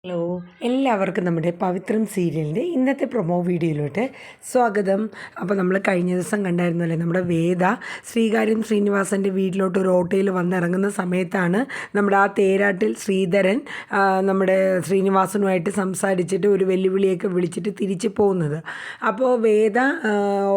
Hello, എല്ലാവർക്കും നമ്മുടെ പവിത്രം സീരിയലിൻ്റെ ഇന്നത്തെ പ്രൊമോ വീഡിയോയിലോട്ട് സ്വാഗതം. അപ്പോൾ നമ്മൾ കഴിഞ്ഞ ദിവസം കണ്ടായിരുന്നല്ലേ, നമ്മുടെ വേദ ശ്രീകാര്യം ശ്രീനിവാസൻ്റെ വീട്ടിലോട്ട് ഒരു ഓട്ടോയിൽ വന്നിറങ്ങുന്ന സമയത്താണ് നമ്മുടെ ആ തേരാട്ടിൽ ശ്രീധരൻ നമ്മുടെ ശ്രീനിവാസനുമായിട്ട് സംസാരിച്ചിട്ട് ഒരു വെല്ലുവിളിയൊക്കെ വിളിച്ചിട്ട് തിരിച്ചു പോകുന്നത്. അപ്പോൾ വേദ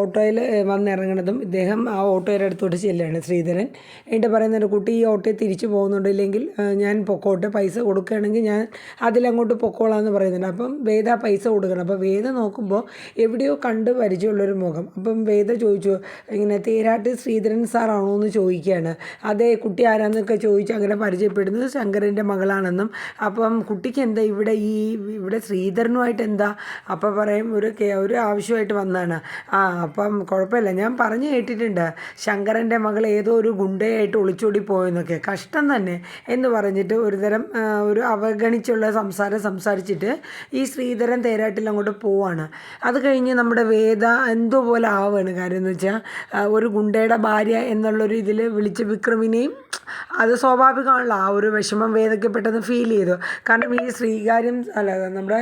ഓട്ടോയിൽ വന്നിറങ്ങണതും ഇദ്ദേഹം ആ ഓട്ടോയുടെ അടുത്തോട്ട് ചെല്ലുകയാണ് ശ്രീധരൻ. എന്നിട്ട് പറയുന്നുണ്ട്, കുട്ടി ഈ ഓട്ടോയിൽ തിരിച്ചു പോകുന്നുണ്ടില്ലെങ്കിൽ ഞാൻ പൊക്കോട്ടെ, പൈസ കൊടുക്കുകയാണെങ്കിൽ ഞാൻ അതിലങ്ങോട്ട് പൊക്കോളാന്ന് പറയുന്നുണ്ട്. അപ്പം വേദ പൈസ കൊടുക്കണം. അപ്പോൾ വേദ നോക്കുമ്പോൾ എവിടെയോ കണ്ട് പരിചയമുള്ളൊരു മുഖം. അപ്പം വേദ ചോദിച്ചു, ഇങ്ങനെ തേരാട്ട് ശ്രീധരൻ സാറാണോ എന്ന് ചോദിക്കുകയാണ്. അതേ, കുട്ടി ആരാന്നൊക്കെ ചോദിച്ചു അങ്ങനെ പരിചയപ്പെടുന്നത് ശങ്കരൻ്റെ മകളാണെന്നും. അപ്പം കുട്ടിക്ക് എന്താ ഇവിടെ ശ്രീധരനുമായിട്ട് എന്താ? അപ്പം പറയും, ഒരു ആവശ്യമായിട്ട് വന്നതാണ്. അപ്പം കുഴപ്പമില്ല, ഞാൻ പറഞ്ഞു കേട്ടിട്ടുണ്ട് ശങ്കരൻ്റെ മകൾ ഏതോ ഒരു ഗുണ്ടയായിട്ട് ഒളിച്ചോടി പോയെന്നൊക്കെ. കഷ്ടം തന്നെ എന്ന് പറഞ്ഞിട്ട് ഒരു അവഗണിച്ചുള്ള സംസാരിച്ചിട്ട് ഈ ശ്രീധരൻ തേരാട്ടിൽ അങ്ങോട്ട് പോവാണ്. അത് കഴിഞ്ഞ് നമ്മുടെ വേദ എന്തോ പോലെ ആവുകയാണ്. കാര്യം എന്ന് വെച്ചാൽ ഒരു ഗുണ്ടയുടെ ഭാര്യ എന്നുള്ളൊരു ഇതിൽ വിളിച്ച് വിക്രമിനെയും, അത് സ്വാഭാവികമാണല്ലോ, ആ ഒരു വിഷമം വേദയ്ക്ക് പെട്ടെന്ന് ഫീൽ ചെയ്തു. കാരണം ഈ നമ്മുടെ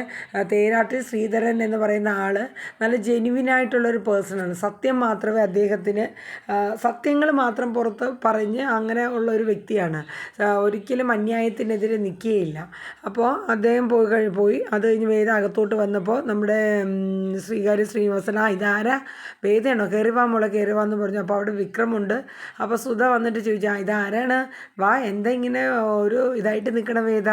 തേരാട്ടിൽ ശ്രീധരൻ എന്ന് പറയുന്ന ആൾ നല്ല ജെനുവിനായിട്ടുള്ളൊരു പേഴ്സണാണ്. സത്യം മാത്രമേ അദ്ദേഹത്തിന്, സത്യങ്ങൾ മാത്രം പുറത്ത് പറഞ്ഞ് അങ്ങനെ ഉള്ളൊരു വ്യക്തിയാണ്. ഒരിക്കലും അന്യായത്തിനെതിരെ നിൽക്കുകയില്ല. അപ്പോൾ അദ്ദേഹം പോയി അത് കഴിഞ്ഞ് വേദ അകത്തോട്ട് വന്നപ്പോൾ നമ്മുടെ ശ്രീകാര്യ ശ്രീനിവാസൻ, ഇതാരാ, വേദയാണോ, കയറി വാ മോളെ, കയറി വാന്ന് പറഞ്ഞു. അപ്പോൾ അവിടെ വിക്രമുണ്ട്. അപ്പോൾ സുധ വന്നിട്ട് ചോദിച്ചാൽ, ഇതാരാണ്, വാ, എന്താ ഇങ്ങനെ ഒരു ഇതായിട്ട് നിൽക്കണ വേദ?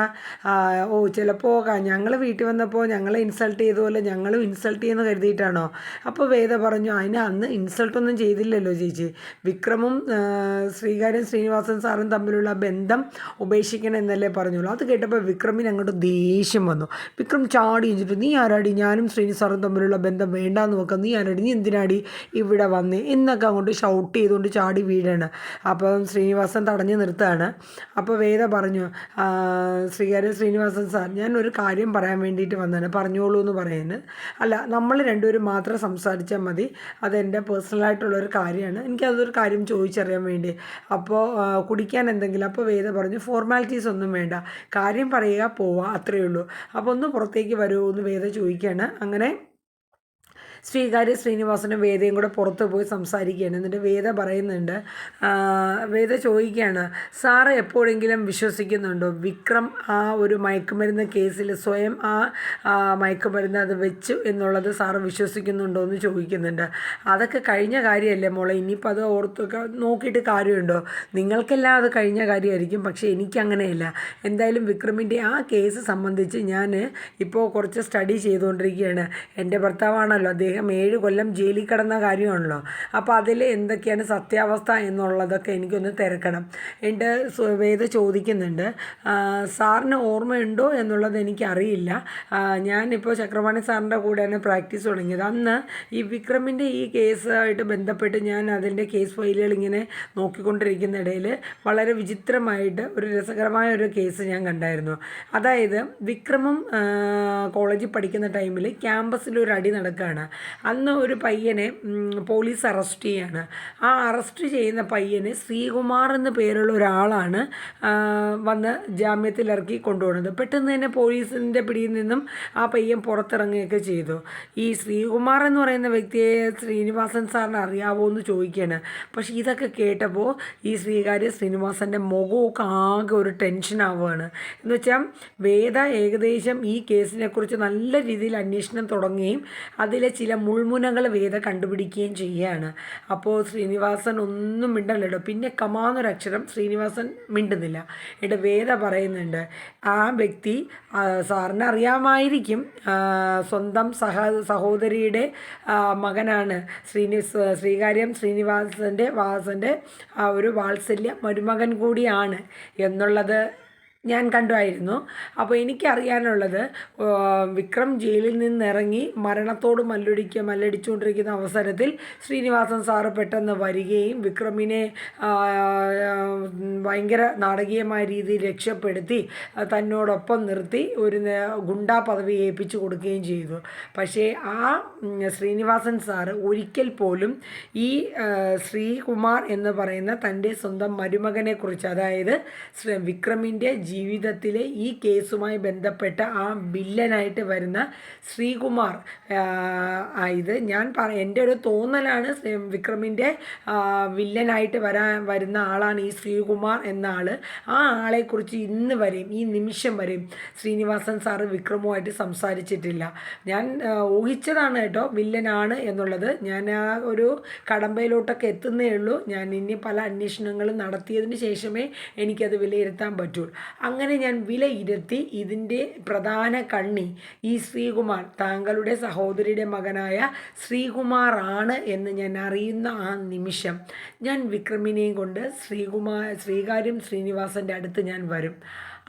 ചിലപ്പോൾ ഞങ്ങൾ വീട്ടിൽ വന്നപ്പോൾ ഞങ്ങളെ ഇൻസൾട്ട് ചെയ്തതുപോലെ ഞങ്ങളും ഇൻസൾട്ട് ചെയ്യുന്ന കരുതിയിട്ടാണോ? അപ്പോൾ വേദ പറഞ്ഞു, അന്ന് ഇൻസൾട്ടൊന്നും ചെയ്തില്ലല്ലോ ചേച്ചി, വിക്രമും ശ്രീകാര്യം ശ്രീനിവാസൻ സാറും തമ്മിലുള്ള ബന്ധം ഉപേക്ഷിക്കണം എന്നല്ലേ പറഞ്ഞുള്ളൂ. അത് കേട്ടപ്പോൾ വിക്രമിന് അങ്ങോട്ട് ദേഷ്യം വന്നു. വിക്രം ചാടി കഴിഞ്ഞിട്ട്, നീ ആരാടി, ഞാനും ശ്രീനിസാറും തമ്മിലുള്ള ബന്ധം വേണ്ടാന്ന് നോക്കാം, നീ ആരാടി, നീ എന്തിനാടി ഇവിടെ വന്നേ എന്നൊക്കെ അങ്ങോട്ട് ഷൗട്ട് ചെയ്തുകൊണ്ട് ചാടി വീഴാണ്. അപ്പം ശ്രീനിവാസൻ തടഞ്ഞു നിർത്തുകയാണ്. അപ്പോൾ വേദ പറഞ്ഞു, ശ്രീകാര്യ ശ്രീനിവാസൻ സാർ, ഞാൻ ഒരു കാര്യം പറയാൻ വേണ്ടിയിട്ട് വന്നതാണ്, പറഞ്ഞോളൂ എന്ന് പറയുന്നത്. അല്ല, നമ്മൾ രണ്ടുപേരും മാത്രം സംസാരിച്ചാൽ മതി, അതെൻ്റെ പേഴ്സണലായിട്ടുള്ളൊരു കാര്യമാണ്, എനിക്കതൊരു കാര്യം ചോദിച്ചറിയാൻ വേണ്ടി. അപ്പോൾ കുടിക്കാൻ എന്തെങ്കിലും? അപ്പോൾ വേദ പറഞ്ഞു, ഫോർമാലിറ്റീസ് ഒന്നും വേണ്ട, കാര്യം പറയുക, പോവുക, അത്രയേ ഉള്ളൂ. അപ്പോൾ ഒന്ന് പുറത്തേക്ക് വരുമോ എന്ന് വേദ ചോദിക്കുകയാണ്. അങ്ങനെ ശ്രീകാര്യ ശ്രീനിവാസനും വേദയും കൂടെ പുറത്ത് പോയി സംസാരിക്കുകയാണ്. എന്നിട്ട് വേദ പറയുന്നുണ്ട്, വേദ ചോദിക്കുകയാണ്, സാറ് എപ്പോഴെങ്കിലും വിശ്വസിക്കുന്നുണ്ടോ വിക്രം ആ ഒരു മയക്കുമരുന്ന് കേസിൽ സ്വയം ആ മയക്കുമരുന്ന് അത് വെച്ചു എന്നുള്ളത് സാറ് വിശ്വസിക്കുന്നുണ്ടോ എന്ന് ചോദിക്കുന്നുണ്ട്. അതൊക്കെ കഴിഞ്ഞ കാര്യമല്ലേ മോളെ, ഇനിയിപ്പോൾ അത് ഓർത്തൊക്കെ നോക്കിയിട്ട് കാര്യമുണ്ടോ? നിങ്ങൾക്കെല്ലാം അത് കഴിഞ്ഞ കാര്യമായിരിക്കും, പക്ഷേ എനിക്കങ്ങനെയല്ല. എന്തായാലും വിക്രമിൻ്റെ ആ കേസ് സംബന്ധിച്ച് ഞാൻ ഇപ്പോൾ കുറച്ച് സ്റ്റഡി ചെയ്തുകൊണ്ടിരിക്കുകയാണ്. എൻ്റെ ഭർത്താവാണല്ലോ അദ്ദേഹം, 7 കൊല്ലം ജയിലിൽ കിടന്ന കാര്യമാണല്ലോ. അപ്പോൾ അതിൽ എന്തൊക്കെയാണ് സത്യാവസ്ഥ എന്നുള്ളതൊക്കെ എനിക്കൊന്ന് തിരക്കണം. എൻ്റെ വേദ ചോദിക്കുന്നുണ്ട്, സാറിന് ഓർമ്മയുണ്ടോ എന്നുള്ളത് എനിക്കറിയില്ല, ഞാനിപ്പോൾ ചക്രപാണി സാറിൻ്റെ കൂടെയാണ് പ്രാക്ടീസ് തുടങ്ങിയത്. അന്ന് ഈ വിക്രമിൻ്റെ ഈ കേസുമായിട്ട് ബന്ധപ്പെട്ട് ഞാൻ അതിൻ്റെ കേസ് ഫയലുകൾ ഇങ്ങനെ നോക്കിക്കൊണ്ടിരിക്കുന്നിടയിൽ വളരെ വിചിത്രമായിട്ട് ഒരു രസകരമായ ഒരു കേസ് ഞാൻ കണ്ടായിരുന്നു. അതായത് വിക്രമും കോളേജിൽ പഠിക്കുന്ന ടൈമിൽ ക്യാമ്പസിൽ ഒരു അടി നടക്കുകയാണ്. അന്ന് ഒരു പയ്യനെ പോലീസ് അറസ്റ്റ് ചെയ്യുകയാണ്. ആ അറസ്റ്റ് ചെയ്യുന്ന പയ്യന് ശ്രീകുമാർ എന്ന പേരുള്ള ഒരാളാണ് വന്ന് ജാമ്യത്തിലിറക്കി കൊണ്ടുപോകുന്നത്. പെട്ടെന്ന് തന്നെ പോലീസിൻ്റെ പിടിയിൽ നിന്നും ആ പയ്യൻ പുറത്തിറങ്ങുകയൊക്കെ ചെയ്തു. ഈ ശ്രീകുമാർ എന്ന് പറയുന്ന വ്യക്തിയെ ശ്രീനിവാസൻ സാറിന് അറിയാവോ എന്ന് ചോദിക്കുകയാണ്. പക്ഷേ ഇതൊക്കെ കേട്ടപ്പോൾ ഈ ശ്രീകാര്യ ശ്രീനിവാസൻ്റെ മുഖമൊക്കെ ആകെ ഒരു ടെൻഷൻ ആവുകയാണ്. എന്ന് വെച്ചാൽ വേദ ഏകദേശം ഈ കേസിനെക്കുറിച്ച് നല്ല രീതിയിൽ അന്വേഷണം തുടങ്ങുകയും അതിലെ ചില മുൾമുനകൾ വേദ കണ്ടുപിടിക്കുകയും ചെയ്യുകയാണ്. അപ്പോൾ ശ്രീനിവാസൻ ഒന്നും മിണ്ടല്ലോ. പിന്നെ കമാന്നൊരക്ഷരം ശ്രീനിവാസൻ മിണ്ടുന്നില്ല. എന്നിട്ട് വേദ പറയുന്നുണ്ട്, ആ വ്യക്തി സാറിന് അറിയാമായിരിക്കും, സ്വന്തം സഹോദരിയുടെ മകനാണ്, ശ്രീകാര്യം ശ്രീനിവാസൻ്റെ ഒരു വാത്സല്യ മരുമകൻ കൂടിയാണ് എന്നുള്ളത് ഞാൻ കണ്ടുമായിരുന്നു. അപ്പോൾ എനിക്കറിയാനുള്ളത്, വിക്രം ജയിലിൽ നിന്നിറങ്ങി മരണത്തോട് മല്ലടിച്ചുകൊണ്ടിരിക്കുന്ന അവസരത്തിൽ ശ്രീനിവാസൻ സാറ് പെട്ടെന്ന് വരികയും വിക്രമിനെ ഭയങ്കര നാടകീയമായ രീതിയിൽ രക്ഷപ്പെടുത്തി തന്നോടൊപ്പം നിർത്തി ഒരു ഗുണ്ടാ പദവി ഏൽപ്പിച്ചു കൊടുക്കുകയും ചെയ്തു. പക്ഷേ ആ ശ്രീനിവാസൻ സാറ് ഒരിക്കൽ പോലും ഈ ശ്രീകുമാർ എന്ന് പറയുന്ന തൻ്റെ സ്വന്തം മരുമകനെക്കുറിച്ച്, അതായത് വിക്രമിൻ്റെ ജീവിതത്തിലെ ഈ കേസുമായി ബന്ധപ്പെട്ട ആ വില്ലനായിട്ട് വരുന്ന ശ്രീകുമാർ, ഇത് ഞാൻ എൻ്റെ ഒരു തോന്നലാണ്, വിക്രമിൻ്റെ വില്ലനായിട്ട് വരുന്ന ആളാണ് ഈ ശ്രീകുമാർ എന്ന ആൾ. ആ ആളെക്കുറിച്ച് ഇന്ന് വരെയും ഈ നിമിഷം വരെയും ശ്രീനിവാസൻ സാറ് വിക്രമുമായിട്ട് സംസാരിച്ചിട്ടില്ല. ഞാൻ ഊഹിച്ചതാണ് കേട്ടോ വില്ലനാണ് എന്നുള്ളത്. ഞാൻ ആ ഒരു കടമ്പയിലോട്ടൊക്കെ എത്തുന്നേ ഉള്ളൂ. ഞാൻ ഇനി പല അന്വേഷണങ്ങളും നടത്തിയതിന് ശേഷമേ എനിക്കത് വിലയിരുത്താൻ പറ്റുള്ളൂ. അങ്ങനെ ഞാൻ വിലയിരുത്തി ഇതിൻ്റെ പ്രധാന കണ്ണി ഈ ശ്രീകുമാർ, താങ്കളുടെ സഹോദരിയുടെ മകനായ ശ്രീകുമാർ ആണ് എന്ന് ഞാൻ അറിയുന്ന ആ നിമിഷം ഞാൻ വിക്രമിനെയും കൊണ്ട് ശ്രീകാര്യം ശ്രീനിവാസൻ്റെ അടുത്ത് ഞാൻ വരും.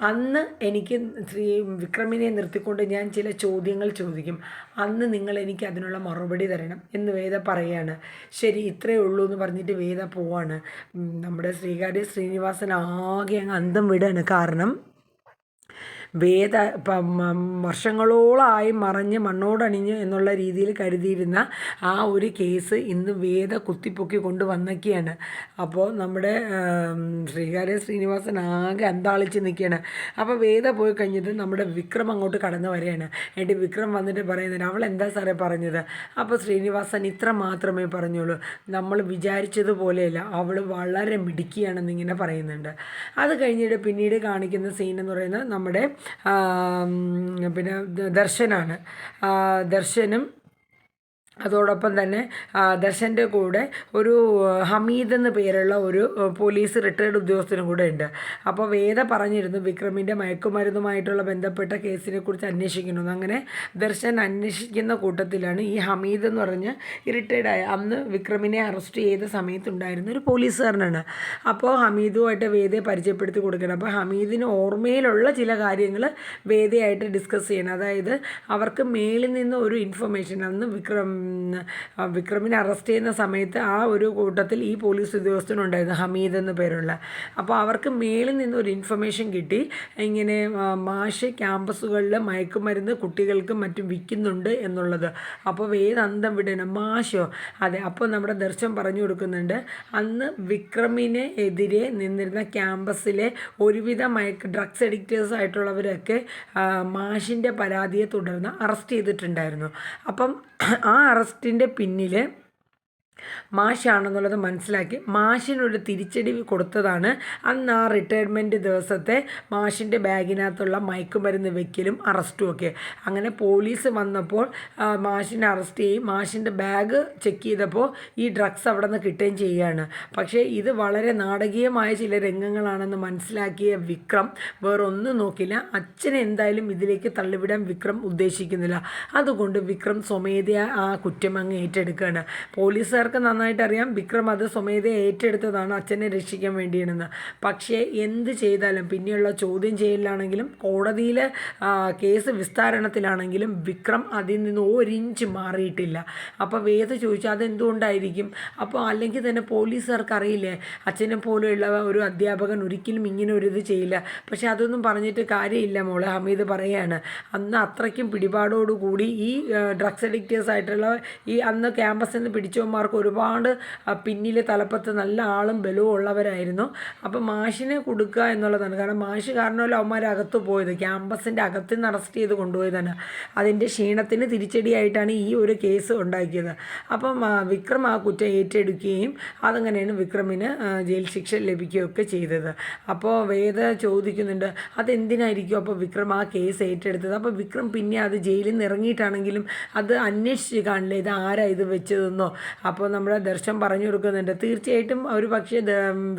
അന്ന് എനിക്ക് വിക്രമിനെ നിർത്തിക്കൊണ്ട് ഞാൻ ചില ചോദ്യങ്ങൾ ചോദിക്കും. അന്ന് നിങ്ങൾ എനിക്ക് അതിനുള്ള മറുപടി തരണം എന്ന് വേദ പറയാണ്. ശരി, ഇത്രയേ ഉള്ളൂ എന്ന് പറഞ്ഞിട്ട് വേദ പോവാണ്. നമ്മുടെ ശ്രീനിവാസൻ ആകെ അങ്ങ് അന്തം വിടാണ്. കാരണം വേദ വർഷങ്ങളോളമായി മറഞ്ഞ് മണ്ണോടണിഞ്ഞ് എന്നുള്ള രീതിയിൽ കരുതിയിരുന്ന ആ ഒരു കേസ് ഇന്ന് വേദ കുത്തിപ്പൊക്കി കൊണ്ടുവന്നൊക്കെയാണ്. അപ്പോൾ നമ്മുടെ ശ്രീനിവാസൻ ആകെ അന്താളിച്ച് നിൽക്കുകയാണ്. അപ്പോൾ വേദ പോയി കഴിഞ്ഞിട്ട് നമ്മുടെ വിക്രം അങ്ങോട്ട് കടന്നു വരികയാണ്. എന്നിട്ട് വിക്രം വന്നിട്ട് പറയുന്നത്, അവൾ എന്താ സാറേ പറഞ്ഞത്? അപ്പോൾ ശ്രീനിവാസൻ ഇത്ര മാത്രമേ പറഞ്ഞുള്ളൂ, നമ്മൾ വിചാരിച്ചതുപോലെയല്ല, അവൾ വളരെ മിടുക്കിയാണെന്ന് ഇങ്ങനെ പറയുന്നുണ്ട്. അത് കഴിഞ്ഞിട്ട് പിന്നീട് കാണിക്കുന്ന സീൻ എന്ന് പറയുന്നത് നമ്മുടെ പിന്നെ ദർശനാണ്. ദർശനും അതോടൊപ്പം തന്നെ ദർശൻ്റെ കൂടെ ഒരു ഹമീദ് എന്ന് പേരുള്ള ഒരു പോലീസ് റിട്ടയർഡ് ഉദ്യോഗസ്ഥനും കൂടെ ഉണ്ട്. അപ്പോൾ വേദ പറഞ്ഞിരുന്നു വിക്രമിൻ്റെ മയക്കുമരുന്നുമായിട്ടുള്ള ബന്ധപ്പെട്ട കേസിനെ കുറിച്ച് അന്വേഷിക്കണമെന്ന്. അങ്ങനെ ദർശൻ അന്വേഷിക്കുന്ന കൂട്ടത്തിലാണ് ഈ ഹമീദ് എന്ന് പറഞ്ഞ് റിട്ടയർഡായ അന്ന് വിക്രമിനെ അറസ്റ്റ് ചെയ്ത സമയത്തുണ്ടായിരുന്ന ഒരു പോലീസുകാരനാണ്. അപ്പോൾ ഹമീദുമായിട്ട് വേദയെ പരിചയപ്പെടുത്തി കൊടുക്കണം. അപ്പോൾ ഹമീദിന് ഓർമ്മയിലുള്ള ചില കാര്യങ്ങൾ വേദയായിട്ട് ഡിസ്കസ് ചെയ്യണം. അതായത് അവർക്ക് മേളിൽ നിന്ന് ഒരു ഇൻഫർമേഷൻ, അന്ന് വിക്രമിനെ അറസ്റ്റ് ചെയ്യുന്ന സമയത്ത് ആ ഒരു കൂട്ടത്തിൽ ഈ പോലീസ് ഉദ്യോഗസ്ഥനുണ്ടായിരുന്നു ഹമീദ് എന്ന് പേരുള്ള. അപ്പോൾ അവർക്ക് മേളിൽ നിന്ന് ഒരു ഇൻഫർമേഷൻ കിട്ടി, ഇങ്ങനെ മാഷ് ക്യാമ്പസുകളിൽ മയക്കുമരുന്ന് കുട്ടികൾക്കും മറ്റും വിൽക്കുന്നുണ്ട് എന്നുള്ളത്. അപ്പോൾ അന്തം വിടണം, മാഷോ? അതെ. അപ്പോൾ നമ്മുടെ ദർശൻ പറഞ്ഞു കൊടുക്കുന്നുണ്ട്, അന്ന് വിക്രമിനെ എതിരെ നിന്നിരുന്ന ക്യാമ്പസിലെ ഒരുവിധ ഡ്രഗ്സ് അഡിക്റ്റേഴ്സ് ആയിട്ടുള്ളവരൊക്കെ മാഷിൻ്റെ പരാതിയെ തുടർന്ന് അറസ്റ്റ് ചെയ്തിട്ടുണ്ടായിരുന്നു. അപ്പം ആ അറസ്റ്റിൻ്റെ പിന്നിൽ മാഷാണെന്നുള്ളത് മനസ്സിലാക്കി മാഷിനൊരു തിരിച്ചടി കൊടുത്തതാണ് അന്ന് ആ റിട്ടയർമെൻറ്റ് ദിവസത്തെ മാഷിൻ്റെ ബാഗിനകത്തുള്ള മയക്കുമരുന്ന് വെക്കലും അറസ്റ്റും ഒക്കെ. അങ്ങനെ പോലീസ് വന്നപ്പോൾ മാഷിനെ അറസ്റ്റ് ചെയ്യും. മാഷിൻ്റെ ബാഗ് ചെക്ക് ചെയ്തപ്പോൾ ഈ ഡ്രഗ്സ് അവിടെ നിന്ന് കിട്ടുകയും ചെയ്യുകയാണ്. പക്ഷേ ഇത് വളരെ നാടകീയമായ ചില രംഗങ്ങളാണെന്ന് മനസ്സിലാക്കിയ വിക്രം വേറൊന്നും നോക്കില്ല. അച്ഛനെ എന്തായാലും ഇതിലേക്ക് തള്ളിവിടാൻ വിക്രം ഉദ്ദേശിക്കുന്നില്ല. അതുകൊണ്ട് വിക്രം സ്വമേധയാ ആ കുറ്റം അങ്ങ് ഏറ്റെടുക്കുകയാണ്. പോലീസുകാർക്ക് നന്നായിട്ട് അറിയാം വിക്രം അത് സ്വമേധയെ ഏറ്റെടുത്തതാണ് അച്ഛനെ രക്ഷിക്കാൻ വേണ്ടിയാണെന്ന്. പക്ഷേ എന്ത് ചെയ്താലും പിന്നെയുള്ള ചോദ്യം ചെയ്യലിലാണെങ്കിലും കോടതിയിൽ കേസ് വിസ്താരണത്തിലാണെങ്കിലും വിക്രം അതിൽ നിന്ന് ഒരിഞ്ച് മാറിയിട്ടില്ല. അപ്പോൾ വേദ ചോദിച്ചു അതെന്തുകൊണ്ടായിരിക്കും? അപ്പോൾ അല്ലെങ്കിൽ തന്നെ പോലീസുകാർക്ക് അറിയില്ലേ, അച്ഛനെ പോലെയുള്ള ഒരു അധ്യാപകൻ ഒരിക്കലും ഇങ്ങനെ ഒരു ഇത് ചെയ്യില്ല. പക്ഷേ അതൊന്നും പറഞ്ഞിട്ട് കാര്യമില്ല മോളെ. ഹമീദ് പറയാണ്, അന്ന് അത്രയ്ക്കും പിടിപാടോടുകൂടി ഈ ഡ്രഗ്സ് അഡിക്റ്റേഴ്സ് ആയിട്ടുള്ള ഈ അന്ന് ക്യാമ്പസിൽ നിന്ന് പിടിച്ചവന്മാർക്ക് ഒരുപാട് പിന്നിലെ തലപ്പത്ത് നല്ല ആളും ബലവും ഉള്ളവരായിരുന്നു. അപ്പോൾ മാഷിനെ കൊടുക്കുക എന്നുള്ളതാണ്. കാരണം മാഷ് കാരണമല്ല അവന്മാർ അകത്ത് പോയത്, ക്യാമ്പസിൻ്റെ അകത്ത് നിന്ന് അറസ്റ്റ് ചെയ്ത് കൊണ്ടുപോയതാണ്. അതിൻ്റെ ക്ഷീണത്തിന് തിരിച്ചടിയായിട്ടാണ് ഈ ഒരു കേസ് ഉണ്ടാക്കിയത്. അപ്പം വിക്രം ആ കുറ്റം ഏറ്റെടുക്കുകയും അതങ്ങനെയാണ് വിക്രമിന് ജയിൽ ശിക്ഷ ലഭിക്കുകയൊക്കെ ചെയ്തത്. അപ്പോൾ വേദ ചോദിക്കുന്നുണ്ട് അതെന്തിനായിരിക്കും അപ്പോൾ വിക്രം ആ കേസ് ഏറ്റെടുത്തത്? അപ്പോൾ വിക്രം പിന്നെ അത് ജയിലിൽ നിന്ന് ഇറങ്ങിയിട്ടാണെങ്കിലും അത് അന്വേഷിച്ച് കാണില്ല, ഇത് ആരാ ഇത് വെച്ചതെന്നോ. അപ്പോൾ നമ്മുടെ ദർശൻ പറഞ്ഞു കൊടുക്കുന്നുണ്ട് തീർച്ചയായിട്ടും ഒരു പക്ഷേ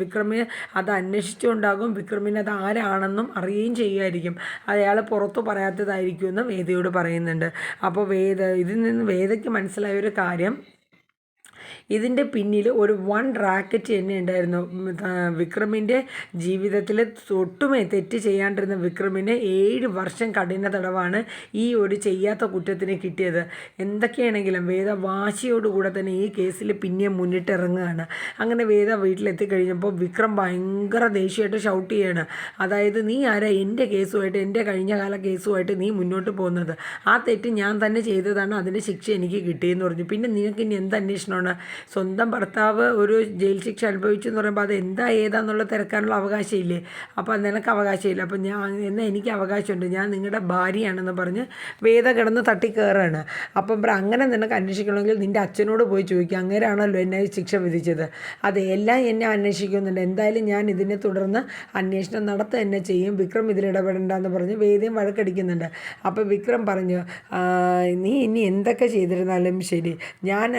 വിക്രമിന് അത് അന്വേഷിച്ചുകൊണ്ടാകും, വിക്രമിന് അത് ആരാണെന്നും അറിയുകയും ചെയ്യുമായിരിക്കും, അയാൾ പുറത്തു പറയാത്തതായിരിക്കുമെന്ന് വേദയോട് പറയുന്നുണ്ട്. അപ്പോൾ ഇതിൽ നിന്ന് വേദയ്ക്ക് മനസ്സിലായ ഒരു കാര്യം, ഇതിൻ്റെ പിന്നിൽ ഒരു റാക്കറ്റ് തന്നെ ഉണ്ടായിരുന്നു. വിക്രമിൻ്റെ ജീവിതത്തിൽ ഒട്ടുമേ തെറ്റ് ചെയ്യാണ്ടിരുന്ന വിക്രമിന് 7 വർഷം കഠിന തടവാണ് ഈ ഒരു ചെയ്യാത്ത കുറ്റത്തിന് കിട്ടിയത്. എന്തൊക്കെയാണെങ്കിലും വേദ വാശിയോടുകൂടെ തന്നെ ഈ കേസിൽ പിന്നെ മുന്നിട്ടിറങ്ങുകയാണ്. അങ്ങനെ വേദ വീട്ടിലെത്തിക്കഴിഞ്ഞപ്പോൾ വിക്രം ഭയങ്കര ദേഷ്യമായിട്ട് ഷൗട്ട് ചെയ്യാണ്. അതായത് നീ ആരാ എൻ്റെ കേസുമായിട്ട്, എൻ്റെ കഴിഞ്ഞ കാല കേസുമായിട്ട് നീ മുന്നോട്ട് പോകുന്നത്? ആ തെറ്റ് ഞാൻ തന്നെ ചെയ്തതാണ്, അതിൻ്റെ ശിക്ഷ എനിക്ക് കിട്ടിയെന്ന് പറഞ്ഞു. പിന്നെ നിനക്ക് ഇനി എന്ത് അന്വേഷണമാണ്? സ്വന്തം ഭർത്താവ് ഒരു ജയിൽ ശിക്ഷ അനുഭവിച്ചു എന്ന് പറയുമ്പോൾ അത് എന്താ ഏതാന്നുള്ള തിരക്കാനുള്ള അവകാശമില്ലേ? അപ്പോൾ നിനക്ക് അവകാശമില്ല, അപ്പോൾ എന്നാൽ എനിക്ക് അവകാശമുണ്ട്, ഞാൻ നിങ്ങളുടെ ഭാര്യയാണെന്ന് പറഞ്ഞ് വേദ കിടന്ന് തട്ടിക്കയറാണ്. അപ്പം അങ്ങനെ നിനക്ക് അന്വേഷിക്കണമെങ്കിൽ നിൻ്റെ അച്ഛനോട് പോയി ചോദിക്കുക, അങ്ങനെയാണല്ലോ എന്നെ ശിക്ഷ വിധിച്ചത്. അതെ, എല്ലാം എന്നെ അന്വേഷിക്കുന്നുണ്ട്, എന്തായാലും ഞാൻ ഇതിനെ തുടർന്ന് അന്വേഷണം നടത്തുക തന്നെ ചെയ്യും, വിക്രം ഇതിലിടപെടണ്ടെന്ന് പറഞ്ഞ് വേദയും വഴക്കടിക്കുന്നുണ്ട്. അപ്പോൾ വിക്രം പറഞ്ഞു, നീ ഇനി എന്തൊക്കെ ചെയ്തിരുന്നാലും ശരി, ഞാൻ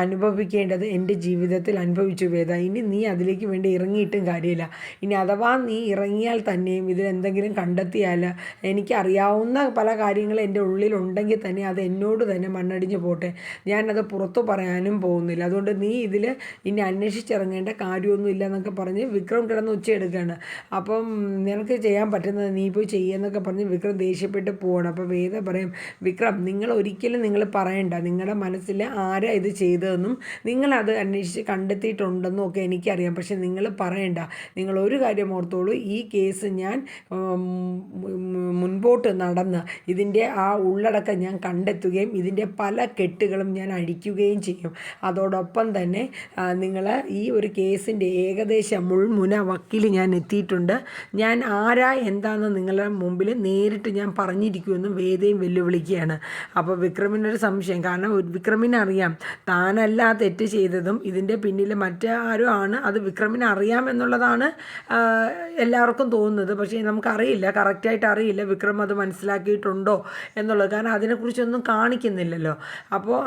അനുഭവിക്കേണ്ടത് എൻ്റെ ജീവിതത്തിൽ അനുഭവിച്ചു വേദ, ഇനി നീ അതിലേക്ക് വേണ്ടി ഇറങ്ങിയിട്ടും കാര്യമില്ല. ഇനി അഥവാ നീ ഇറങ്ങിയാൽ തന്നെയും ഇതിലെന്തെങ്കിലും കണ്ടെത്തിയാൽ എനിക്കറിയാവുന്ന പല കാര്യങ്ങളും എൻ്റെ ഉള്ളിലുണ്ടെങ്കിൽ തന്നെ അത് എന്നോട് തന്നെ മണ്ണടിഞ്ഞ് പോട്ടെ, ഞാനത് പുറത്തു പറയാനും പോകുന്നില്ല, അതുകൊണ്ട് നീ ഇതിൽ ഇനി അന്വേഷിച്ചിറങ്ങേണ്ട കാര്യമൊന്നുമില്ല എന്നൊക്കെ പറഞ്ഞ് വിക്രം കിടന്ന് ഉച്ചയെടുക്കുകയാണ്. അപ്പം നിനക്ക് ചെയ്യാൻ പറ്റുന്നത് നീ പോയി ചെയ്യുമെന്നൊക്കെ പറഞ്ഞ് വിക്രം ദേഷ്യപ്പെട്ട് പോവാണ്. അപ്പോൾ വേദ പറയും, വിക്രം ഒരിക്കലും നിങ്ങൾ പറയണ്ട, നിങ്ങളുടെ മനസ്സിൽ ആരാ ഇത് ചെയ്തതെന്നും നിങ്ങളത് അന്വേഷിച്ച് കണ്ടെത്തിയിട്ടുണ്ടെന്നും ഒക്കെ എനിക്കറിയാം, പക്ഷെ നിങ്ങൾ പറയണ്ട, നിങ്ങൾ ഒരു കാര്യം ഓർത്തോളൂ, ഈ കേസ് ഞാൻ മുൻപോട്ട് നടന്ന് ഇതിൻ്റെ ആ ഉള്ളടക്കം ഞാൻ കണ്ടെത്തുകയും ഇതിൻ്റെ പല കെട്ടുകളും ഞാൻ അഴിക്കുകയും ചെയ്യും. അതോടൊപ്പം തന്നെ നിങ്ങൾ ഈ ഒരു കേസിൻ്റെ ഏകദേശം മുൾമുന വക്കിൽ ഞാൻ എത്തിയിട്ടുണ്ട്, ഞാൻ ആരാ എന്താണെന്ന് നിങ്ങളുടെ മുമ്പിൽ നേരിട്ട് ഞാൻ പറഞ്ഞിരിക്കുമെന്നും വേദയും വെല്ലുവിളിക്കുകയാണ്. അപ്പോൾ വിക്രമിനൊരു സംശയം, കാരണം വിക്രമിനറിയാം താനല്ല തെറ്റ് ചെയ്തതും ഇതിൻ്റെ പിന്നിൽ മറ്റാരും ആണ്, അത് വിക്രമിന് അറിയാമെന്നുള്ളതാണ് എല്ലാവർക്കും തോന്നുന്നത്. പക്ഷേ നമുക്കറിയില്ല, കറക്റ്റായിട്ട് അറിയില്ല വിക്രം അത് മനസ്സിലാക്കിയിട്ടുണ്ടോ എന്നുള്ളത്, കാരണം അതിനെക്കുറിച്ചൊന്നും കാണിക്കുന്നില്ലല്ലോ. അപ്പോൾ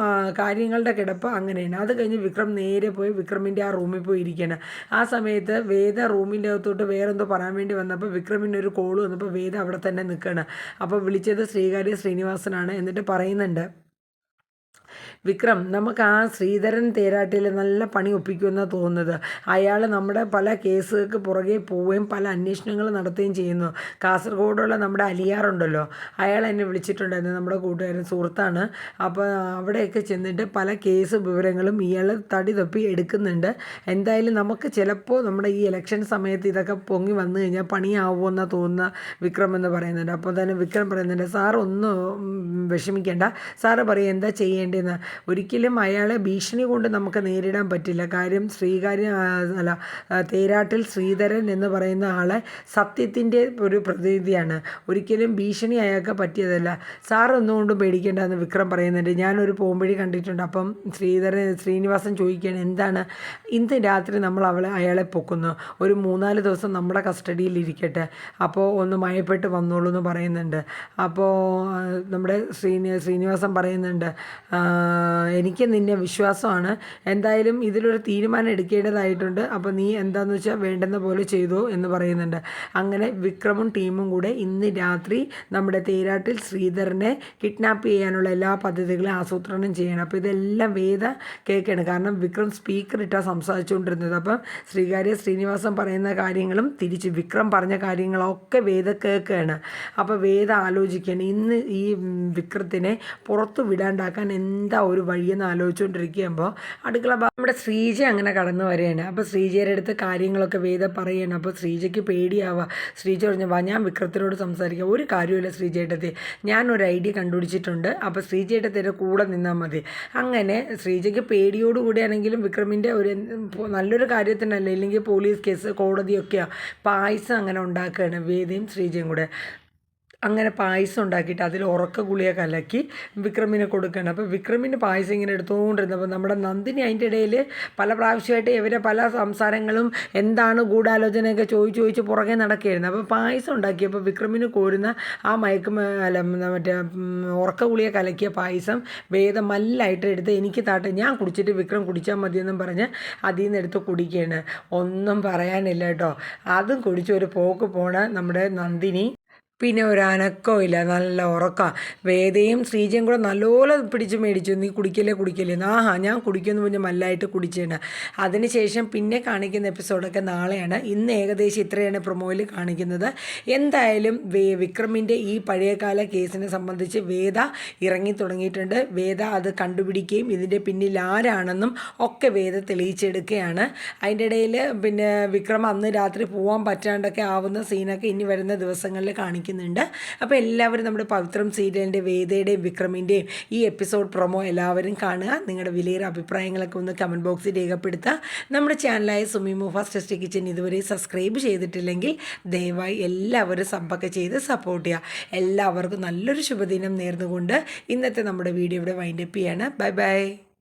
കാര്യങ്ങളുടെ കിടപ്പ് അങ്ങനെയാണ്. അത് കഴിഞ്ഞ് വിക്രം നേരെ പോയി വിക്രമിൻ്റെ ആ റൂമിൽ പോയി ഇരിക്കുകയാണ്. ആ സമയത്ത് വേദ റൂമിൻ്റെ അകത്തോട്ട് വേറെന്തോ പറയാൻ വേണ്ടി വന്നപ്പോൾ വിക്രമിൻ്റെ ഒരു കോള് വന്നപ്പോൾ വേദ അവിടെ തന്നെ നിൽക്കുകയാണ്. അപ്പോൾ വിളിച്ചത് ശ്രീനിവാസനാണ്. എന്നിട്ട് പറയുന്നുണ്ട്, വിക്രം, നമുക്ക് ആ ശ്രീധരൻ തേരാട്ടിൽ നല്ല പണി ഒപ്പിക്കുമെന്നാണ് തോന്നുന്നത്. അയാൾ നമ്മുടെ പല കേസുകൾക്ക് പുറകെ പോവുകയും പല അന്വേഷണങ്ങൾ നടത്തുകയും ചെയ്യുന്നു. കാസർഗോഡുള്ള നമ്മുടെ അലിയാറുണ്ടല്ലോ, അയാൾ എന്നെ വിളിച്ചിട്ടുണ്ടായിരുന്നു, നമ്മുടെ കൂട്ടുകാരൻ സുഹൃത്താണ്. അപ്പോൾ അവിടെയൊക്കെ ചെന്നിട്ട് പല കേസ് വിവരങ്ങളും ഇയാൾ തടി തപ്പി എടുക്കുന്നുണ്ട്. എന്തായാലും നമുക്ക് ചിലപ്പോൾ നമ്മുടെ ഈ ഇലക്ഷൻ സമയത്ത് ഇതൊക്കെ പൊങ്ങി വന്നു കഴിഞ്ഞാൽ പണിയാവുമെന്നാണ് തോന്നുന്ന വിക്രം എന്ന് പറയുന്നുണ്ട്. അപ്പോൾ തന്നെ വിക്രം പറയുന്നുണ്ട്, സാർ ഒന്നും വിഷമിക്കേണ്ട, സാറ് പറയും എന്താ ചെയ്യേണ്ടതെന്ന്. ഒരിക്കലും അയാളെ ഭീഷണി കൊണ്ട് നമുക്ക് നേരിടാൻ പറ്റില്ല. കാര്യം തേരാട്ടിൽ ശ്രീധരൻ എന്ന് പറയുന്ന ആളെ സത്യത്തിൻ്റെ ഒരു പ്രതിനിധിയാണ്. ഒരിക്കലും ഭീഷണി അയാൾക്ക് പറ്റിയതല്ല. സാർ ഒന്നുകൊണ്ടും പേടിക്കേണ്ടെന്ന് വിക്രം പറയുന്നുണ്ട്. ഞാനൊരു പോംവഴി കണ്ടിട്ടുണ്ട്. അപ്പം ശ്രീനിവാസൻ ചോദിക്കുകയാണ്, എന്താണ്? ഇന്ന് രാത്രി നമ്മൾ അയാളെ പൊക്കുന്നു, ഒരു 3-4 ദിവസം നമ്മുടെ കസ്റ്റഡിയിൽ ഇരിക്കട്ടെ, അപ്പോൾ ഒന്ന് മയപ്പെട്ട് വന്നോളൂ എന്ന് പറയുന്നുണ്ട്. അപ്പോൾ നമ്മുടെ ശ്രീനിവാസൻ പറയുന്നുണ്ട്, എനിക്ക് നിന്നെ വിശ്വാസമാണ്, എന്തായാലും ഇതിലൊരു തീരുമാനം എടുക്കേണ്ടതായിട്ടുണ്ട്, അപ്പോൾ നീ എന്താണെന്ന് വെച്ചാൽ വേണ്ടുന്ന പോലെ ചെയ്തോ എന്ന് പറയുന്നുണ്ട്. അങ്ങനെ വിക്രമും ടീമും കൂടെ ഇന്ന് രാത്രി നമ്മുടെ തേരാട്ടിൽ ശ്രീധരനെ കിഡ്നാപ്പ് ചെയ്യാനുള്ള എല്ലാ പദ്ധതികളും ആസൂത്രണം ചെയ്യണം. അപ്പോൾ ഇതെല്ലാം വേദ കേൾക്കുകയാണ്, കാരണം വിക്രം സ്പീക്കർ ഇട്ടാണ് സംസാരിച്ചുകൊണ്ടിരുന്നത്. അപ്പം ശ്രീനിവാസൻ പറയുന്ന കാര്യങ്ങളും തിരിച്ച് വിക്രം പറഞ്ഞ കാര്യങ്ങളൊക്കെ വേദ കേൾക്കുകയാണ്. അപ്പോൾ വേദ ആലോചിക്കുകയാണ്, ഇന്ന് ഈ വിക്രത്തിനെ പുറത്തു വിടാണ്ടാക്കാൻ എന്താ ഒരു വഴിയെന്ന് ആലോചിച്ചുകൊണ്ടിരിക്കുമ്പോൾ അടുക്കള നമ്മുടെ ശ്രീജ അങ്ങനെ കടന്നു വരികയാണ്. അപ്പോൾ ശ്രീജയുടെ അടുത്ത് കാര്യങ്ങളൊക്കെ വേദ പറയുകയാണ്. അപ്പോൾ ശ്രീജയ്ക്ക് പേടിയാവുക. ശ്രീജ പറഞ്ഞു, വാ ഞാൻ വിക്രത്തിനോട് സംസാരിക്കാം. ഒരു കാര്യമില്ല ശ്രീജേട്ടത്തി, ഞാനൊരു ഐഡിയ കണ്ടുപിടിച്ചിട്ടുണ്ട്, അപ്പോൾ ശ്രീജേട്ടത്തിൻ്റെ കൂടെ നിന്നാൽ മതി. അങ്ങനെ ശ്രീജയ്ക്ക് പേടിയോടുകൂടിയാണെങ്കിലും വിക്രമിൻ്റെ ഒരു നല്ലൊരു കാര്യത്തിനല്ല, ഇല്ലെങ്കിൽ പോലീസ് കേസ് കോടതിയൊക്കെയാണ്. പായസം അങ്ങനെ ഉണ്ടാക്കുകയാണ് വേദയും ശ്രീജയും കൂടെ. അങ്ങനെ പായസം ഉണ്ടാക്കിയിട്ട് അതിൽ ഉറക്ക ഗുളിക കലക്കി വിക്രമിനെ കൊടുക്കുകയാണ്. അപ്പോൾ വിക്രമിന് പായസം ഇങ്ങനെ എടുത്തുകൊണ്ടിരുന്നപ്പോൾ നമ്മുടെ നന്ദിനി അതിൻ്റെ ഇടയിൽ പല പ്രാവശ്യമായിട്ട് ഇവരെ പല സംസാരങ്ങളും എന്താണ് ഗൂഢാലോചനയൊക്കെ ചോദിച്ച് പുറകെ നടക്കുകയായിരുന്നു. അപ്പോൾ പായസം ഉണ്ടാക്കിയപ്പോൾ വിക്രമിന് കോരുന്ന ആ മറ്റേ ഉറക്ക ഗുളിക കലക്കിയ പായസം വേദം മല്ലായിട്ട് എടുത്ത് എനിക്ക് താട്ടെ, ഞാൻ കുടിച്ചിട്ട് വിക്രം കുടിച്ചാൽ മതിയെന്നും പറഞ്ഞ് അതിൽ നിന്ന് എടുത്ത് കുടിക്കുകയാണ്. ഒന്നും പറയാനില്ല കേട്ടോ. അതും കുടിച്ച് ഒരു പോക്ക് പോണ നമ്മുടെ നന്ദിനി പിന്നെ ഒരു അനക്കമില്ല, നല്ല ഉറക്കമാണ്. വേദയും ശ്രീജയും കൂടെ നല്ലപോലെ പിടിച്ച് മേടിച്ചു, നീ കുടിക്കല്ലേ ആഹാ ഞാൻ കുടിക്കുമെന്ന് പറഞ്ഞ് മല്ലായിട്ട് കുടിച്ചാണ്. അതിനുശേഷം പിന്നെ കാണിക്കുന്ന എപ്പിസോഡൊക്കെ നാളെയാണ്. ഇന്ന് ഏകദേശം ഇത്രയാണ് പ്രൊമോയിൽ കാണിക്കുന്നത്. എന്തായാലും വിക്രമിൻ്റെ ഈ പഴയകാല കേസിനെ സംബന്ധിച്ച് വേദ ഇറങ്ങി തുടങ്ങിയിട്ടുണ്ട്. വേദ അത് കണ്ടുപിടിക്കുകയും ഇതിൻ്റെ പിന്നിൽ ആരാണെന്നും ഒക്കെ വേദ തെളിയിച്ചെടുക്കുകയാണ്. അതിൻ്റെ ഇടയിൽ പിന്നെ വിക്രം അന്ന് രാത്രി പോകാൻ പറ്റാണ്ടൊക്കെ ആവുന്ന സീനൊക്കെ ഇനി വരുന്ന ദിവസങ്ങളിൽ കാണിക്കും. കാണിക്കുന്നുണ്ട്. അപ്പോൾ എല്ലാവരും നമ്മുടെ പവിത്രം സീരിയലിൻ്റെ വേദയുടെയും വിക്രമിൻ്റെയും ഈ എപ്പിസോഡ് പ്രൊമോ എല്ലാവരും കാണുക. നിങ്ങളുടെ വിലയേറെ അഭിപ്രായങ്ങളൊക്കെ ഒന്ന് കമൻറ്റ് ബോക്സിൽ രേഖപ്പെടുത്തുക. നമ്മുടെ ചാനലായ സുമി മൂഫാസ് ടെസ്റ്റി കിച്ചൻ ഇതുവരെ സബ്സ്ക്രൈബ് ചെയ്തിട്ടില്ലെങ്കിൽ ദയവായി എല്ലാവരും സബ്ബൊക്കെ ചെയ്ത് സപ്പോർട്ട് ചെയ്യുക. എല്ലാവർക്കും നല്ലൊരു ശുഭദിനം നേർന്നുകൊണ്ട് ഇന്നത്തെ നമ്മുടെ വീഡിയോ ഇവിടെ വൈൻഡപ്പ് ചെയ്യാണ്. Bye bye.